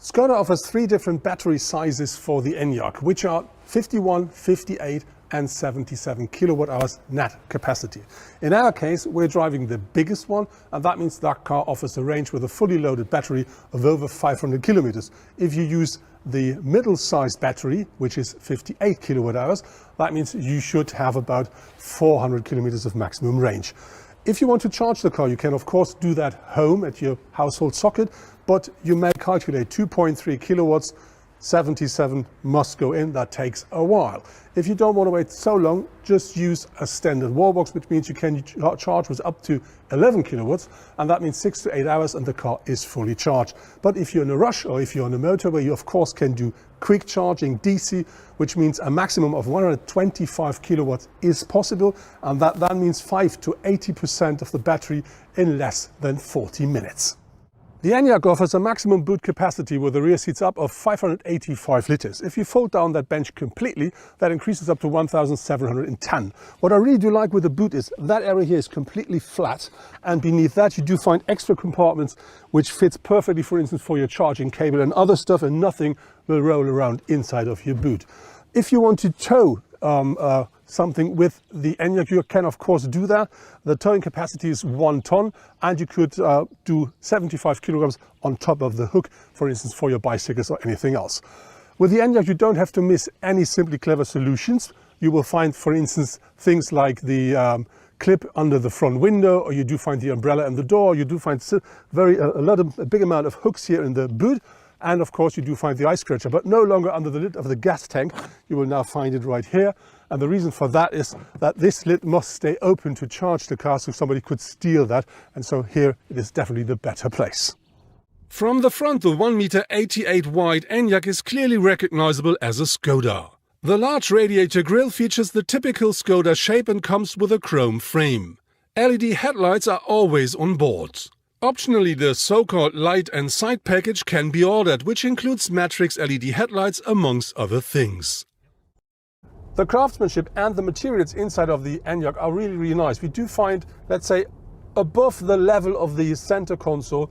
Skoda offers three different battery sizes for the Enyaq, which are 51, 58 and 77 kilowatt hours net capacity. In our case, we're driving the biggest one, and that means that car offers a range with a fully loaded battery of over 500 kilometers. If you use the middle-sized battery, which is 58 kilowatt hours, that means you should have about 400 kilometers of maximum range. If you want to charge the car, you can of course do that home at your household socket, but you may calculate 2.3 kilowatts, 77 must go in. That takes a while. If you don't want to wait so long, just use a standard wall box, which means you can charge with up to 11 kilowatts, and that means 6 to 8 hours and the car is fully charged. But if you're in a rush or if you're on a motorway, you of course can do quick charging DC, which means a maximum of 125 kilowatts is possible, and that means 5 to 80% of the battery in less than 40 minutes. The Enyaq offers a maximum boot capacity with the rear seats up of 585 litres. If you fold down that bench completely, that increases up to 1,710. What I really do like with the boot is that area here is completely flat, and beneath that you do find extra compartments which fits perfectly, for instance, for your charging cable and other stuff, and nothing will roll around inside of your boot. If you want to tow something with the Enyaq, you can of course do that. The towing capacity is 1 ton, and you could do 75 kilograms on top of the hook, for instance, for your bicycles or anything else. With the Enyaq, you don't have to miss any Simply Clever solutions. You will find, for instance, things like the clip under the front window, or you do find the umbrella and the door. You do find a big amount of hooks here in the boot. And of course you do find the ice scratcher, but no longer under the lid of the gas tank. You will now find it right here. And the reason for that is that this lid must stay open to charge the car, so somebody could steal that. And so here it is definitely the better place. From the front, the 1.88 m wide Enyaq is clearly recognizable as a Skoda. The large radiator grille features the typical Skoda shape and comes with a chrome frame. LED headlights are always on board. Optionally, the so-called light and side package can be ordered, which includes matrix LED headlights amongst other things. The craftsmanship and the materials inside of the Enyaq are really, really nice. We do find, let's say, above the level of the center console,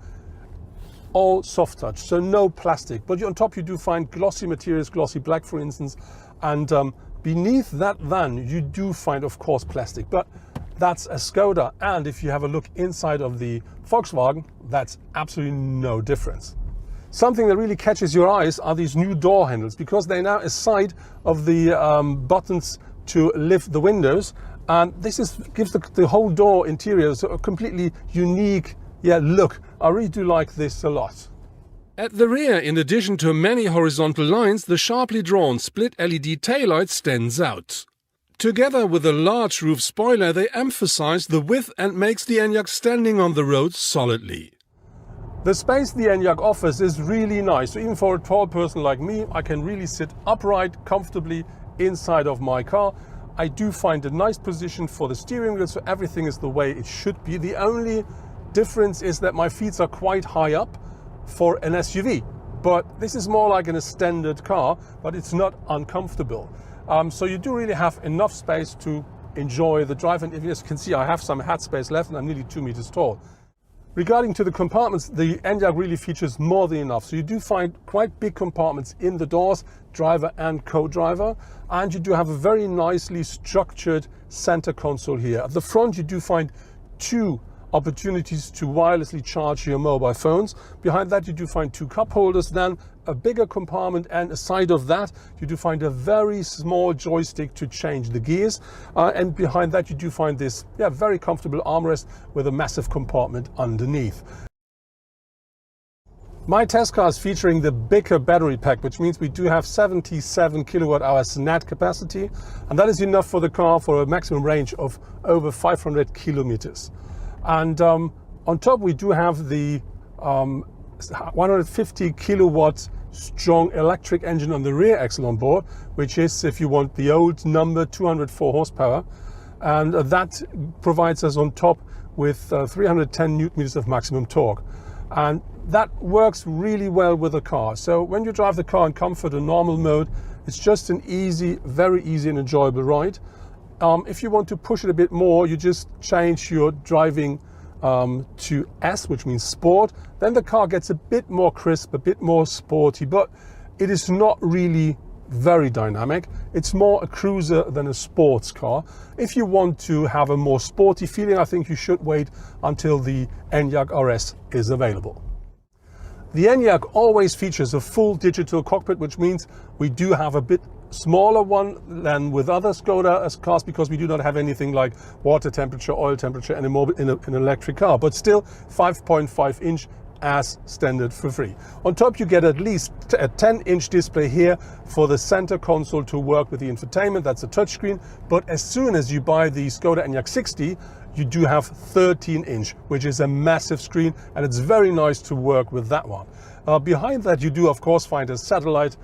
all soft touch, so no plastic. But on top you do find glossy materials, glossy black for instance, and beneath that then you do find of course plastic. But that's a Skoda, and if you have a look inside of the Volkswagen, that's absolutely no difference. Something that really catches your eyes are these new door handles, because they're now aside of the buttons to lift the windows, and this gives the whole door interior a completely unique look. I really do like this a lot. At the rear, in addition to many horizontal lines, the sharply drawn split LED taillight stands out. Together with a large roof spoiler, they emphasize the width and makes the Enyaq standing on the road solidly. The space the Enyaq offers is really nice. So even for a tall person like me, I can really sit upright comfortably inside of my car. I do find a nice position for the steering wheel, so everything is the way it should be. The only difference is that my feet are quite high up for an SUV, but this is more like in a standard car, but it's not uncomfortable. So you do really have enough space to enjoy the drive, and if you can see, I have some head space left and I'm nearly 2 meters tall. Regarding to the compartments, the Enyaq really features more than enough. So you do find quite big compartments in the doors, driver and co-driver, and you do have a very nicely structured center console here. At the front you do find 2 opportunities to wirelessly charge your mobile phones. Behind that you do find 2 cup holders, then a bigger compartment, and aside of that you do find a very small joystick to change the gears, and behind that you do find this very comfortable armrest with a massive compartment underneath. My test car is featuring the bigger battery pack, which means we do have 77 kilowatt hours net capacity, and that is enough for the car for a maximum range of over 500 kilometers. And on top we do have the 150 kilowatt strong electric engine on the rear axle on board, which is, if you want the old number, 204 horsepower, and that provides us on top with 310 newton meters of maximum torque, and that works really well with the car. So when you drive the car in comfort and normal mode, it's just an easy, very easy and enjoyable ride. If you want to push it a bit more, you just change your driving to S, which means sport, then the car gets a bit more crisp, a bit more sporty, but it is not really very dynamic. It's more a cruiser than a sports car. If you want to have a more sporty feeling, I think you should wait until the Enyaq RS is available. The Enyaq always features a full digital cockpit, which means we do have a bit smaller one than with other Skoda cars, because we do not have anything like water temperature, oil temperature anymore in an electric car, but still 5.5 inch as standard for free. On top you get at least a 10-inch display here for the center console to work with the infotainment. That's a touchscreen, but as soon as you buy the Skoda Enyaq 60, you do have 13-inch, which is a massive screen, and it's very nice to work with that one. Behind that you do of course find a satellite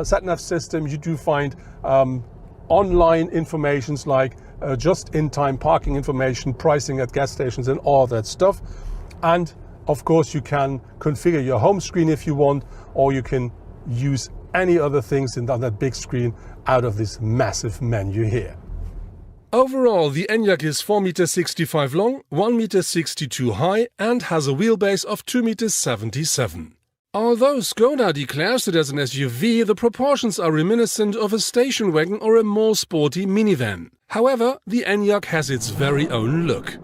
sat-nav system. You do find online informations like just-in-time parking information, pricing at gas stations and all that stuff. And of course you can configure your home screen if you want, or you can use any other things on that big screen out of this massive menu here. Overall, the Enyaq is 4.65 meters long, 1.62 meters high and has a wheelbase of 2.77 meters. Although Skoda declares it as an SUV, the proportions are reminiscent of a station wagon or a more sporty minivan. However, the Enyaq has its very own look.